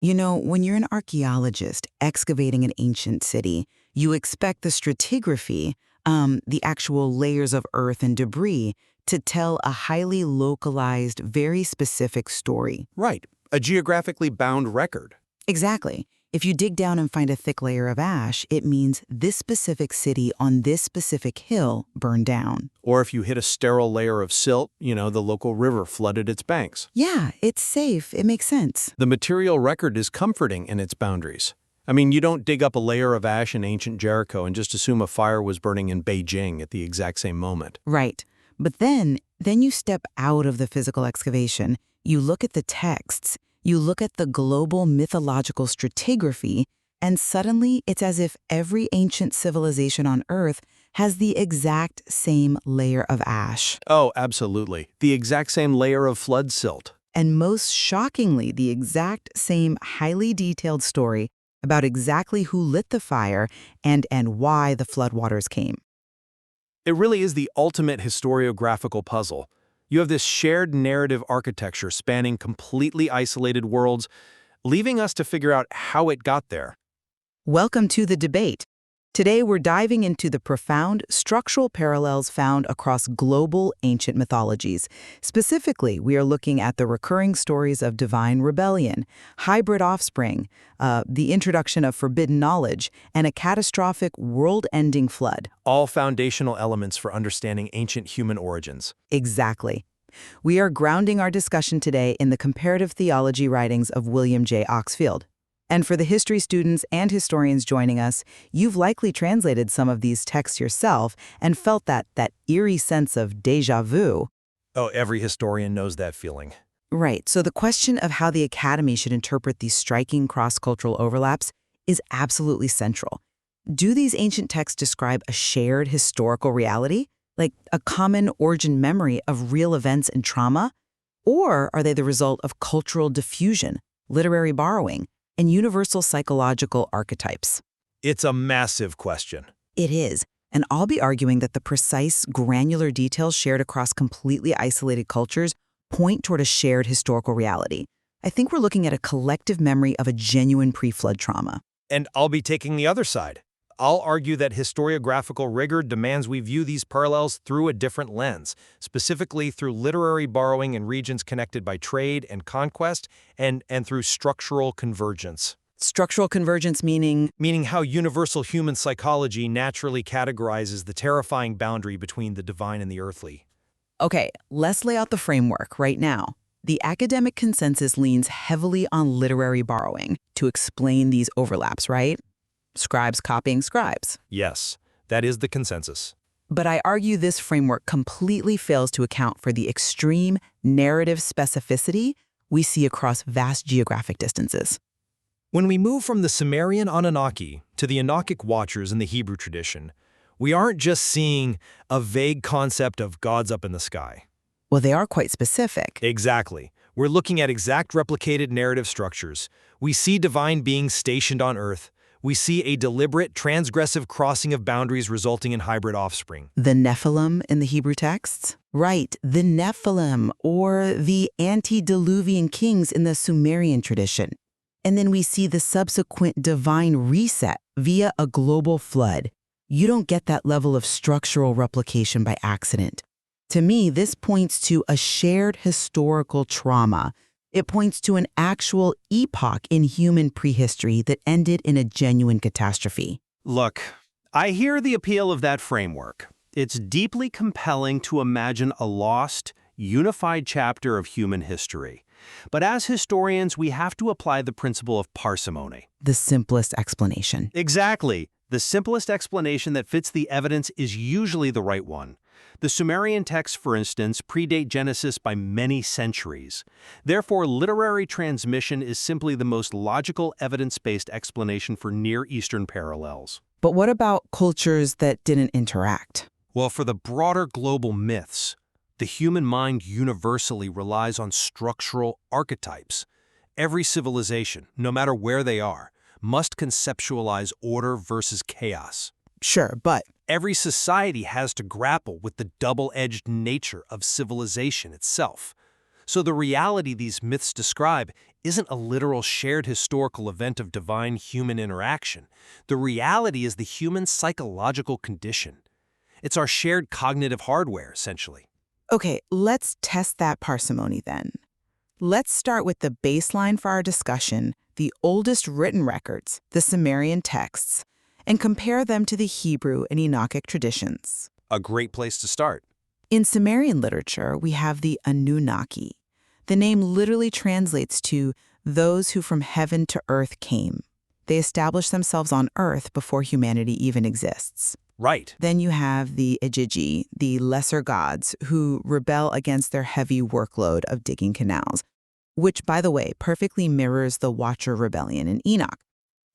You know, when you're an archaeologist excavating an ancient city, you expect the stratigraphy, the actual layers of earth and debris, to tell a highly localized, very specific story. Right, a geographically bound record. Exactly. If you dig down and find a thick layer of ash, it means this specific city on this specific hill burned down. Or if you hit a sterile layer of silt, the local river flooded its banks. Yeah, it's safe. It makes sense. The material record is comforting in its boundaries. I mean, you don't dig up a layer of ash in ancient Jericho and just assume a fire was burning in Beijing at the exact same moment. Right. But then you step out of the physical excavation, you look at the texts, you look at the global mythological stratigraphy, and suddenly it's as if every ancient civilization on Earth has the exact same layer of ash. Oh, absolutely. The exact same layer of flood silt. And most shockingly, the exact same highly detailed story about exactly who lit the fire and why the floodwaters came. It really is the ultimate historiographical puzzle. You have this shared narrative architecture spanning completely isolated worlds, leaving us to figure out how it got there. Welcome to the debate. Today we're diving into the profound structural parallels found across global ancient mythologies. Specifically, we are looking at the recurring stories of divine rebellion, hybrid offspring, the introduction of forbidden knowledge, and a catastrophic world-ending flood. All foundational elements for understanding ancient human origins. Exactly. We are grounding our discussion today in the comparative theology writings of William J. Oxfield. And for the history students and historians joining us, you've likely translated some of these texts yourself and felt that eerie sense of déjà vu. Oh, every historian knows that feeling. Right, so the question of how the Academy should interpret these striking cross-cultural overlaps is absolutely central. Do these ancient texts describe a shared historical reality, like a common origin memory of real events and trauma? Or are they the result of cultural diffusion, literary borrowing, and universal psychological archetypes? It's a massive question. It is, and I'll be arguing that the precise, granular details shared across completely isolated cultures point toward a shared historical reality. I think we're looking at a collective memory of a genuine pre-flood trauma. And I'll be taking the other side. I'll argue that historiographical rigor demands we view these parallels through a different lens, specifically through literary borrowing in regions connected by trade and conquest, and through structural convergence. Structural convergence meaning? Meaning how universal human psychology naturally categorizes the terrifying boundary between the divine and the earthly. Okay, let's lay out the framework right now. The academic consensus leans heavily on literary borrowing to explain these overlaps, right? Scribes copying scribes. Yes, that is the consensus. But I argue this framework completely fails to account for the extreme narrative specificity we see across vast geographic distances. When we move from the Sumerian Anunnaki to the Enochic Watchers in the Hebrew tradition, we aren't just seeing a vague concept of gods up in the sky. Well, they are quite specific. Exactly. We're looking at exact replicated narrative structures. We see divine beings stationed on Earth. We see a deliberate, transgressive crossing of boundaries resulting in hybrid offspring. The Nephilim in the Hebrew texts? Right, the Nephilim, or the antediluvian kings in the Sumerian tradition. And then we see the subsequent divine reset via a global flood. You don't get that level of structural replication by accident. To me, this points to a shared historical trauma. It points to an actual epoch in human prehistory that ended in a genuine catastrophe. Look, I hear the appeal of that framework. It's deeply compelling to imagine a lost, unified chapter of human history. But as historians, we have to apply the principle of parsimony. The simplest explanation. Exactly. The simplest explanation that fits the evidence is usually the right one. The Sumerian texts, for instance, predate Genesis by many centuries. Therefore, literary transmission is simply the most logical, evidence-based explanation for Near Eastern parallels. But what about cultures that didn't interact? Well, for the broader global myths, the human mind universally relies on structural archetypes. Every civilization, no matter where they are, must conceptualize order versus chaos. Sure, but every society has to grapple with the double-edged nature of civilization itself. So the reality these myths describe isn't a literal shared historical event of divine-human interaction. The reality is the human psychological condition. It's our shared cognitive hardware, essentially. Okay, let's test that parsimony then. Let's start with the baseline for our discussion, the oldest written records, the Sumerian texts, and compare them to the Hebrew and Enochic traditions. A great place to start. In Sumerian literature, we have the Anunnaki. The name literally translates to those who from heaven to earth came. They established themselves on earth before humanity even exists. Right. Then you have the Igigi, the lesser gods, who rebel against their heavy workload of digging canals, which, by the way, perfectly mirrors the Watcher rebellion in Enoch.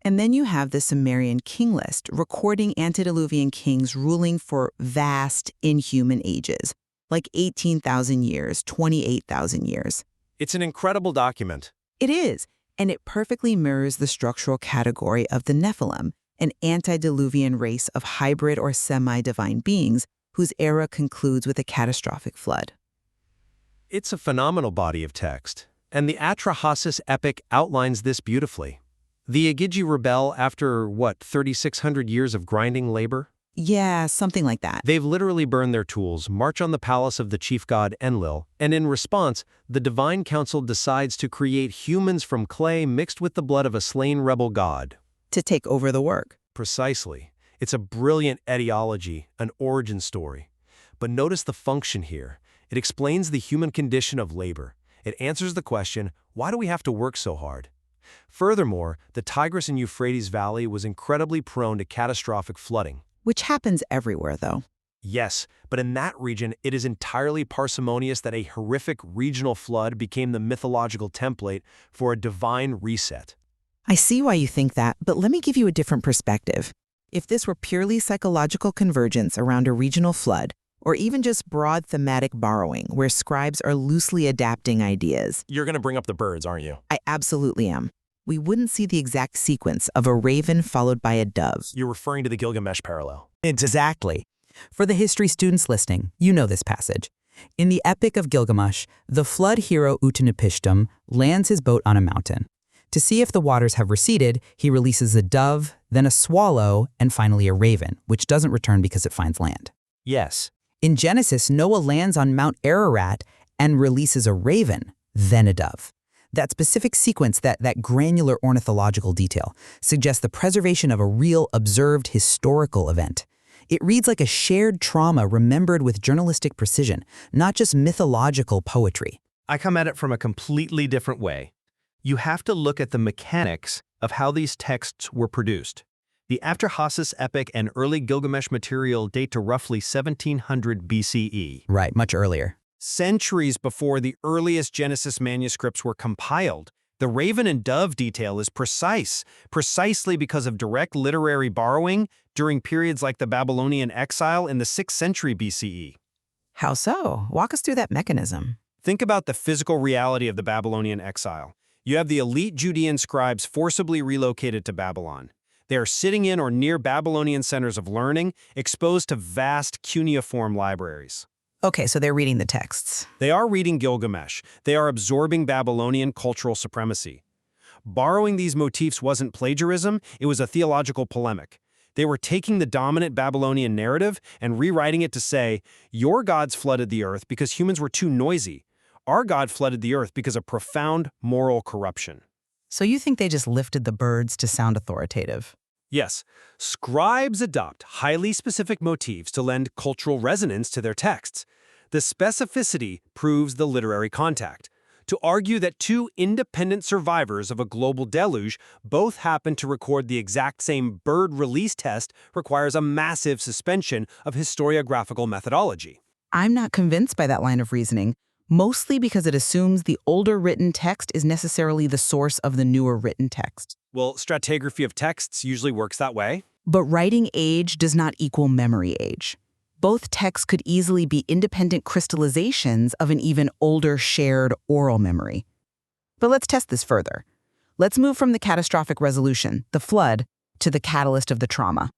And then you have the Sumerian king list, recording antediluvian kings ruling for vast, inhuman ages, like 18,000 years, 28,000 years. It's an incredible document. It is, and it perfectly mirrors the structural category of the Nephilim, an antediluvian race of hybrid or semi-divine beings whose era concludes with a catastrophic flood. It's a phenomenal body of text, and the Atrahasis epic outlines this beautifully. The Igigi rebel after, 3,600 years of grinding labor? Yeah, something like that. They've literally burned their tools, march on the palace of the chief god Enlil, and in response, the divine council decides to create humans from clay mixed with the blood of a slain rebel god. To take over the work. Precisely. It's a brilliant etiology, an origin story. But notice the function here. It explains the human condition of labor. It answers the question, why do we have to work so hard? Furthermore, the Tigris and Euphrates Valley was incredibly prone to catastrophic flooding. Which happens everywhere, though. Yes, but in that region, it is entirely parsimonious that a horrific regional flood became the mythological template for a divine reset. I see why you think that, but let me give you a different perspective. If this were purely psychological convergence around a regional flood, or even just broad thematic borrowing where scribes are loosely adapting ideas. You're going to bring up the birds, aren't you? I absolutely am. We wouldn't see the exact sequence of a raven followed by a dove. You're referring to the Gilgamesh parallel. Exactly. For the history students listening, you know this passage. In the Epic of Gilgamesh, the flood hero Utnapishtim lands his boat on a mountain. To see if the waters have receded, he releases a dove, then a swallow, and finally a raven, which doesn't return because it finds land. Yes. In Genesis, Noah lands on Mount Ararat and releases a raven, then a dove. That specific sequence, that granular ornithological detail, suggests the preservation of a real, observed historical event. It reads like a shared trauma remembered with journalistic precision, not just mythological poetry. I come at it from a completely different way. You have to look at the mechanics of how these texts were produced. The Atrahasis epic and early Gilgamesh material date to roughly 1700 BCE. Right, much earlier. Centuries before the earliest Genesis manuscripts were compiled, the raven and dove detail is precisely because of direct literary borrowing during periods like the Babylonian exile in the 6th century BCE. How so? Walk us through that mechanism. Think about the physical reality of the Babylonian exile. You have the elite Judean scribes forcibly relocated to Babylon. They are sitting in or near Babylonian centers of learning, exposed to vast cuneiform libraries. Okay, so they're reading the texts. They are reading Gilgamesh. They are absorbing Babylonian cultural supremacy. Borrowing these motifs wasn't plagiarism, it was a theological polemic. They were taking the dominant Babylonian narrative and rewriting it to say, your gods flooded the earth because humans were too noisy. Our God flooded the earth because of profound moral corruption. So you think they just lifted the birds to sound authoritative? Yes, scribes adopt highly specific motifs to lend cultural resonance to their texts. The specificity proves the literary contact. To argue that two independent survivors of a global deluge both happen to record the exact same bird release test requires a massive suspension of historiographical methodology. I'm not convinced by that line of reasoning, mostly because it assumes the older written text is necessarily the source of the newer written text. Well, stratigraphy of texts usually works that way. But writing age does not equal memory age. Both texts could easily be independent crystallizations of an even older shared oral memory. But let's test this further. Let's move from the catastrophic resolution, the flood, to the catalyst of the trauma.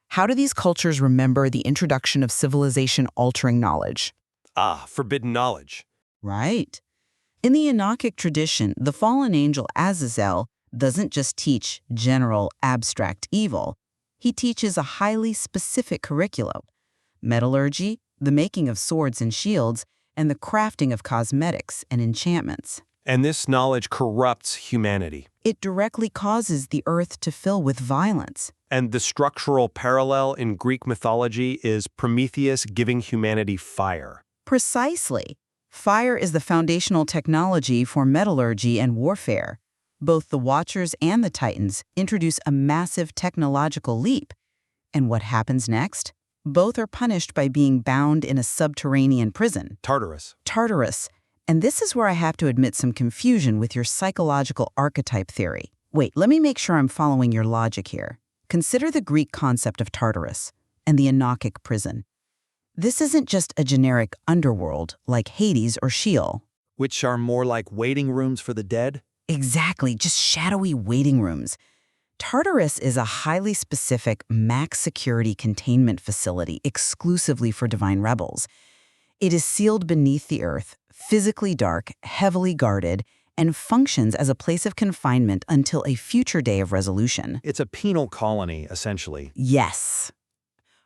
How do these cultures remember the introduction of civilization-altering knowledge? Ah, forbidden knowledge. Right. In the Enochic tradition, the fallen angel Azazel doesn't just teach general, abstract evil. He teaches a highly specific curriculum: metallurgy, the making of swords and shields, and the crafting of cosmetics and enchantments. And this knowledge corrupts humanity. It directly causes the earth to fill with violence. And the structural parallel in Greek mythology is Prometheus giving humanity fire. Precisely. Fire is the foundational technology for metallurgy and warfare. Both the Watchers and the Titans introduce a massive technological leap. And what happens next? Both are punished by being bound in a subterranean prison. Tartarus. Tartarus. And this is where I have to admit some confusion with your psychological archetype theory. Wait, let me make sure I'm following your logic here. Consider the Greek concept of Tartarus and the Enochic prison. This isn't just a generic underworld like Hades or Sheol. Which are more like waiting rooms for the dead? Exactly, just shadowy waiting rooms. Tartarus is a highly specific max security containment facility exclusively for divine rebels. It is sealed beneath the earth, physically dark, heavily guarded, and functions as a place of confinement until a future day of resolution. It's a penal colony, essentially. Yes.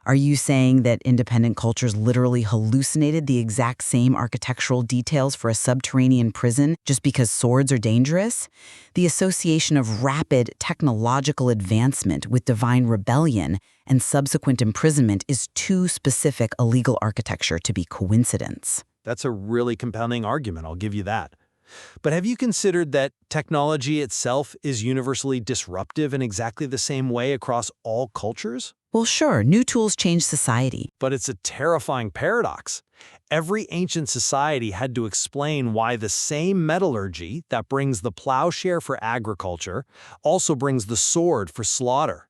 Are you saying that independent cultures literally hallucinated the exact same architectural details for a subterranean prison just because swords are dangerous? The association of rapid technological advancement with divine rebellion and subsequent imprisonment is too specific a legal architecture to be coincidence. That's a really compelling argument, I'll give you that. But have you considered that technology itself is universally disruptive in exactly the same way across all cultures? Well, sure, new tools change society. But it's a terrifying paradox. Every ancient society had to explain why the same metallurgy that brings the plowshare for agriculture also brings the sword for slaughter.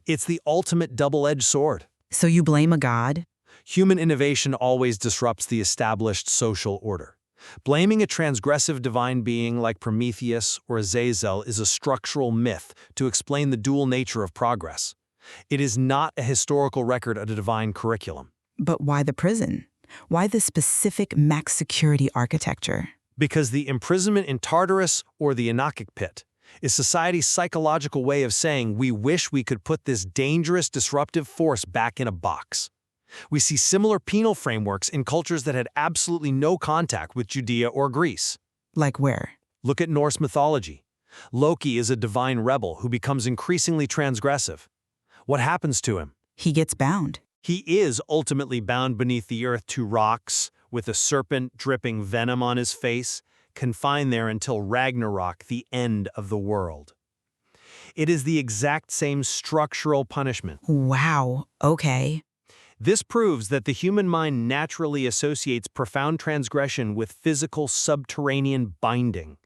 It's the ultimate double-edged sword. So you blame a god? Human innovation always disrupts the established social order. Blaming a transgressive divine being like Prometheus or Azazel is a structural myth to explain the dual nature of progress. It is not a historical record of a divine curriculum. But why the prison? Why the specific max security architecture? Because the imprisonment in Tartarus or the Enochic pit is society's psychological way of saying we wish we could put this dangerous disruptive force back in a box. We see similar penal frameworks in cultures that had absolutely no contact with Judea or Greece. Like where? Look at Norse mythology. Loki is a divine rebel who becomes increasingly transgressive. What happens to him? He gets bound. He is ultimately bound beneath the earth to rocks, with a serpent dripping venom on his face, confined there until Ragnarok, the end of the world. It is the exact same structural punishment. Wow, okay. This proves that the human mind naturally associates profound transgression with physical subterranean binding.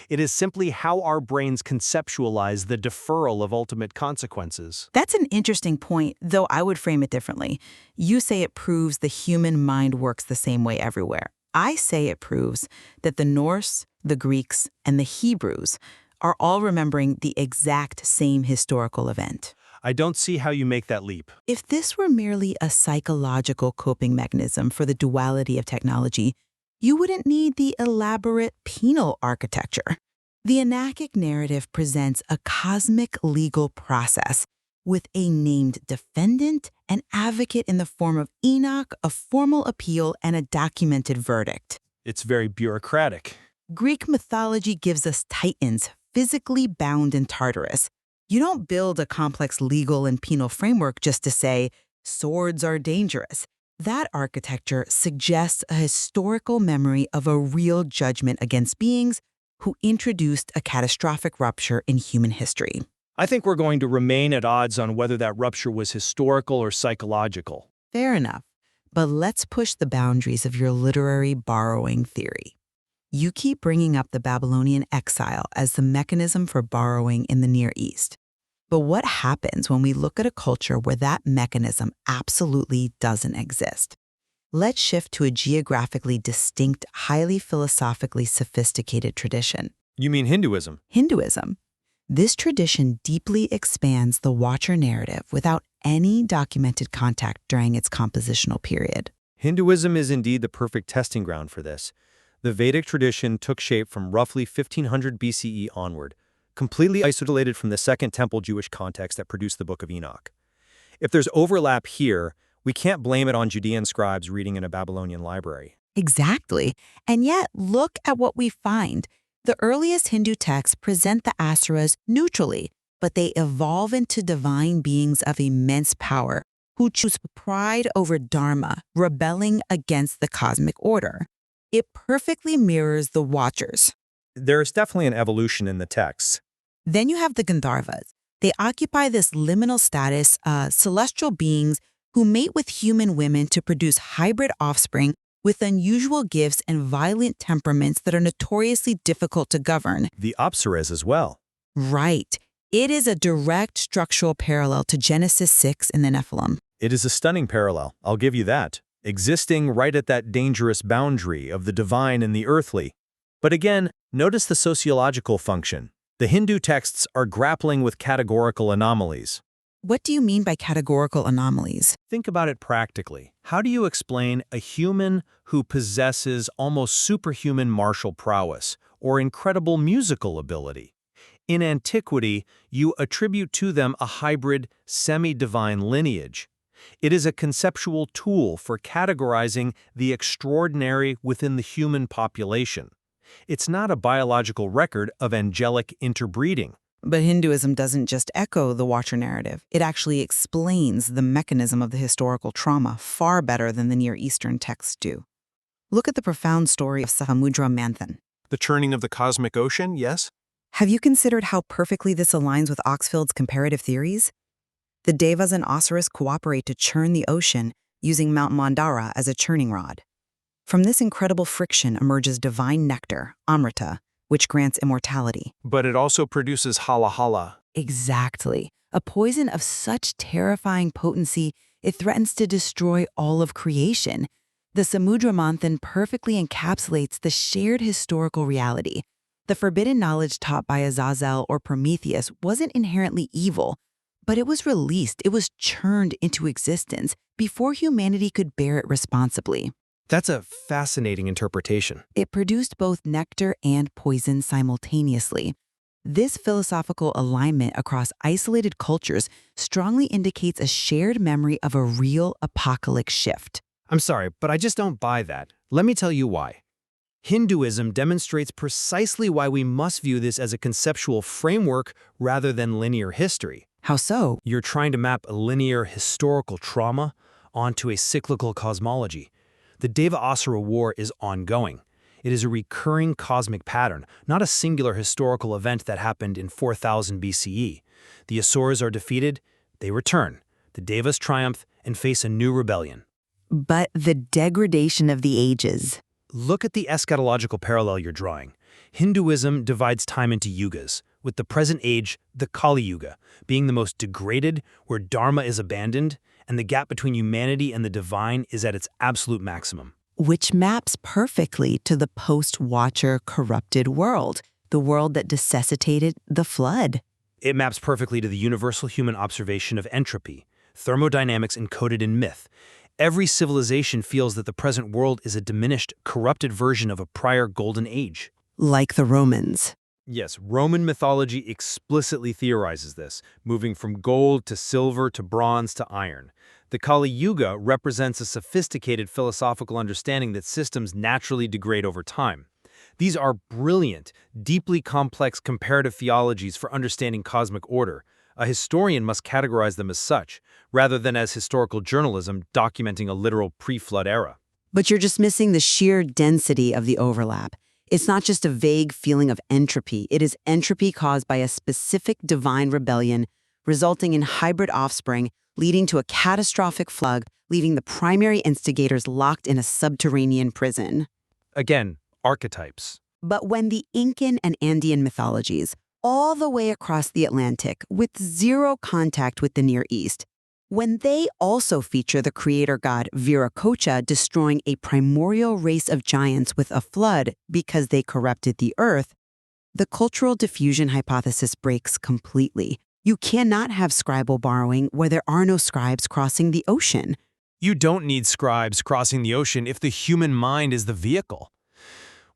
It is simply how our brains conceptualize the deferral of ultimate consequences. That's an interesting point, though I would frame it differently. You say it proves the human mind works the same way everywhere. I say it proves that the Norse, the Greeks, and the Hebrews are all remembering the exact same historical event. I don't see how you make that leap. If this were merely a psychological coping mechanism for the duality of technology, you wouldn't need the elaborate penal architecture. The Enochic narrative presents a cosmic legal process with a named defendant, an advocate in the form of Enoch, a formal appeal, and a documented verdict. It's very bureaucratic. Greek mythology gives us titans physically bound in Tartarus. You don't build a complex legal and penal framework just to say, swords are dangerous. That architecture suggests a historical memory of a real judgment against beings who introduced a catastrophic rupture in human history. I think we're going to remain at odds on whether that rupture was historical or psychological. Fair enough. But let's push the boundaries of your literary borrowing theory. You keep bringing up the Babylonian exile as the mechanism for borrowing in the Near East. But what happens when we look at a culture where that mechanism absolutely doesn't exist? Let's shift to a geographically distinct, highly philosophically sophisticated tradition. You mean Hinduism? Hinduism. This tradition deeply expands the Watcher narrative without any documented contact during its compositional period. Hinduism is indeed the perfect testing ground for this. The Vedic tradition took shape from roughly 1500 BCE onward, completely isolated from the Second Temple Jewish context that produced the Book of Enoch. If there's overlap here, we can't blame it on Judean scribes reading in a Babylonian library. Exactly. And yet, look at what we find. The earliest Hindu texts present the Asuras neutrally, but they evolve into divine beings of immense power who choose pride over dharma, rebelling against the cosmic order. It perfectly mirrors the Watchers. There is definitely an evolution in the texts. Then you have the Gandharvas. They occupy this liminal status, celestial beings who mate with human women to produce hybrid offspring with unusual gifts and violent temperaments that are notoriously difficult to govern. The Apsaras as well. Right. It is a direct structural parallel to Genesis 6 in the Nephilim. It is a stunning parallel, I'll give you that, existing right at that dangerous boundary of the divine and the earthly. But again, notice the sociological function. The Hindu texts are grappling with categorical anomalies. What do you mean by categorical anomalies? Think about it practically. How do you explain a human who possesses almost superhuman martial prowess or incredible musical ability? In antiquity, you attribute to them a hybrid, semi-divine lineage. It is a conceptual tool for categorizing the extraordinary within the human population. It's not a biological record of angelic interbreeding. But Hinduism doesn't just echo the Watcher narrative. It actually explains the mechanism of the historical trauma far better than the Near Eastern texts do. Look at the profound story of Samudra Manthan. The churning of the cosmic ocean, yes? Have you considered how perfectly this aligns with Oxfield's comparative theories? The Devas and Asuras cooperate to churn the ocean using Mount Mandara as a churning rod. From this incredible friction emerges divine nectar, Amrita, which grants immortality. But it also produces hala. Exactly. A poison of such terrifying potency, it threatens to destroy all of creation. The Samudra Manthan perfectly encapsulates the shared historical reality. The forbidden knowledge taught by Azazel or Prometheus wasn't inherently evil, but it was released, it was churned into existence before humanity could bear it responsibly. That's a fascinating interpretation. It produced both nectar and poison simultaneously. This philosophical alignment across isolated cultures strongly indicates a shared memory of a real apocalyptic shift. I'm sorry, but I just don't buy that. Let me tell you why. Hinduism demonstrates precisely why we must view this as a conceptual framework rather than linear history. How so? You're trying to map a linear historical trauma onto a cyclical cosmology. The Deva-Asura War is ongoing. It is a recurring cosmic pattern, not a singular historical event that happened in 4000 BCE. The Asuras are defeated, they return. The Devas triumph and face a new rebellion. But the degradation of the ages. Look at the eschatological parallel you're drawing. Hinduism divides time into yugas, with the present age, the Kali Yuga, being the most degraded, where dharma is abandoned, and the gap between humanity and the divine is at its absolute maximum. Which maps perfectly to the post-Watcher corrupted world, the world that necessitated the flood. It maps perfectly to the universal human observation of entropy, thermodynamics encoded in myth. Every civilization feels that the present world is a diminished, corrupted version of a prior golden age. Like the Romans. Yes, Roman mythology explicitly theorizes this, moving from gold to silver to bronze to iron. The Kali Yuga represents a sophisticated philosophical understanding that systems naturally degrade over time. These are brilliant, deeply complex comparative theologies for understanding cosmic order. A historian must categorize them as such, rather than as historical journalism documenting a literal pre-flood era. But you're just missing the sheer density of the overlap. It's not just a vague feeling of entropy. It is entropy caused by a specific divine rebellion, resulting in hybrid offspring, leading to a catastrophic flood, leaving the primary instigators locked in a subterranean prison. Again, archetypes. But when the Incan and Andean mythologies, all the way across the Atlantic, with zero contact with the Near East, when they also feature the creator god Viracocha destroying a primordial race of giants with a flood because they corrupted the earth, the cultural diffusion hypothesis breaks completely. You cannot have scribal borrowing where there are no scribes crossing the ocean. You don't need scribes crossing the ocean if the human mind is the vehicle.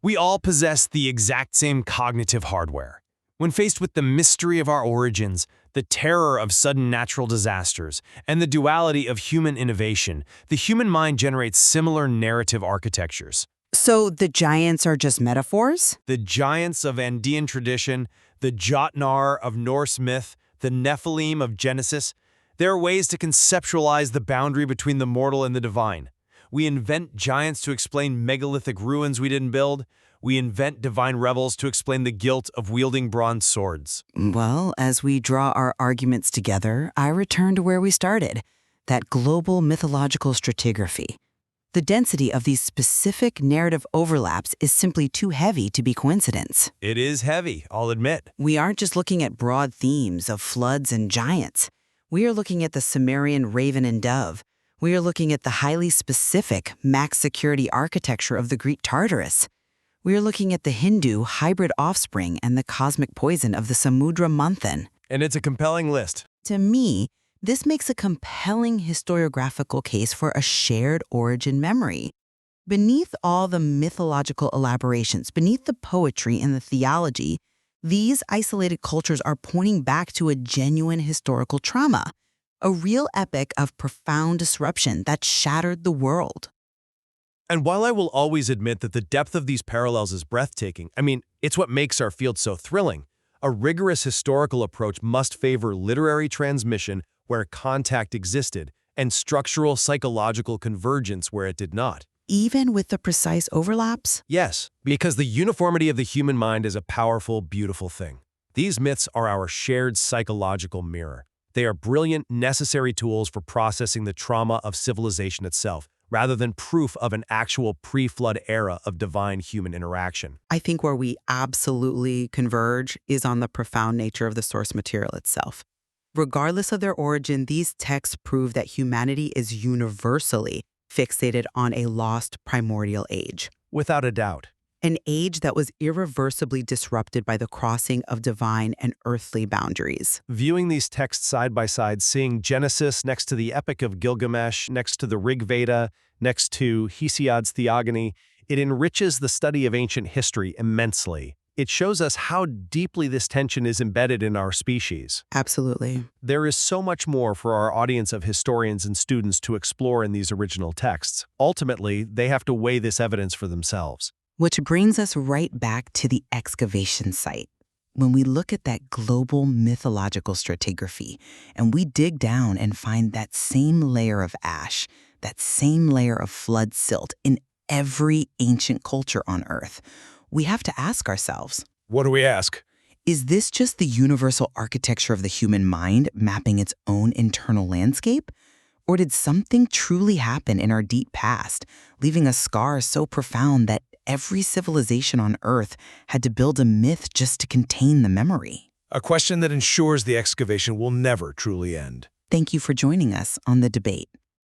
We all possess the exact same cognitive hardware. When faced with the mystery of our origins, the terror of sudden natural disasters, and the duality of human innovation, the human mind generates similar narrative architectures. So the giants are just metaphors? The giants of Andean tradition, the Jotnar of Norse myth, the Nephilim of Genesis, there are ways to conceptualize the boundary between the mortal and the divine. We invent giants to explain megalithic ruins we didn't build. We invent divine rebels to explain the guilt of wielding bronze swords. Well, as we draw our arguments together, I return to where we started, that global mythological stratigraphy. The density of these specific narrative overlaps is simply too heavy to be coincidence. It is heavy, I'll admit. We aren't just looking at broad themes of floods and giants. We are looking at the Sumerian raven and dove. We are looking at the highly specific max security architecture of the Greek Tartarus. We are looking at the Hindu hybrid offspring and the cosmic poison of the Samudra Manthan. And it's a compelling list. To me, this makes a compelling historiographical case for a shared origin memory. Beneath all the mythological elaborations, beneath the poetry and the theology, these isolated cultures are pointing back to a genuine historical trauma, a real epic of profound disruption that shattered the world. And while I will always admit that the depth of these parallels is breathtaking, it's what makes our field so thrilling. A rigorous historical approach must favor literary transmission where contact existed and structural psychological convergence where it did not. Even with the precise overlaps? Yes, because the uniformity of the human mind is a powerful, beautiful thing. These myths are our shared psychological mirror. They are brilliant, necessary tools for processing the trauma of civilization itself, rather than proof of an actual pre-flood era of divine human interaction. I think where we absolutely converge is on the profound nature of the source material itself. Regardless of their origin, these texts prove that humanity is universally fixated on a lost primordial age. Without a doubt. An age that was irreversibly disrupted by the crossing of divine and earthly boundaries. Viewing these texts side by side, seeing Genesis next to the Epic of Gilgamesh, next to the Rig Veda, next to Hesiod's Theogony, it enriches the study of ancient history immensely. It shows us how deeply this tension is embedded in our species. Absolutely. There is so much more for our audience of historians and students to explore in these original texts. Ultimately, they have to weigh this evidence for themselves. Which brings us right back to the excavation site. When we look at that global mythological stratigraphy, and we dig down and find that same layer of ash, that same layer of flood silt in every ancient culture on Earth, we have to ask ourselves, What do we ask? is this just the universal architecture of the human mind mapping its own internal landscape? Or did something truly happen in our deep past, leaving a scar so profound that every civilization on Earth had to build a myth just to contain the memory? A question that ensures the excavation will never truly end. Thank you for joining us on The Debate.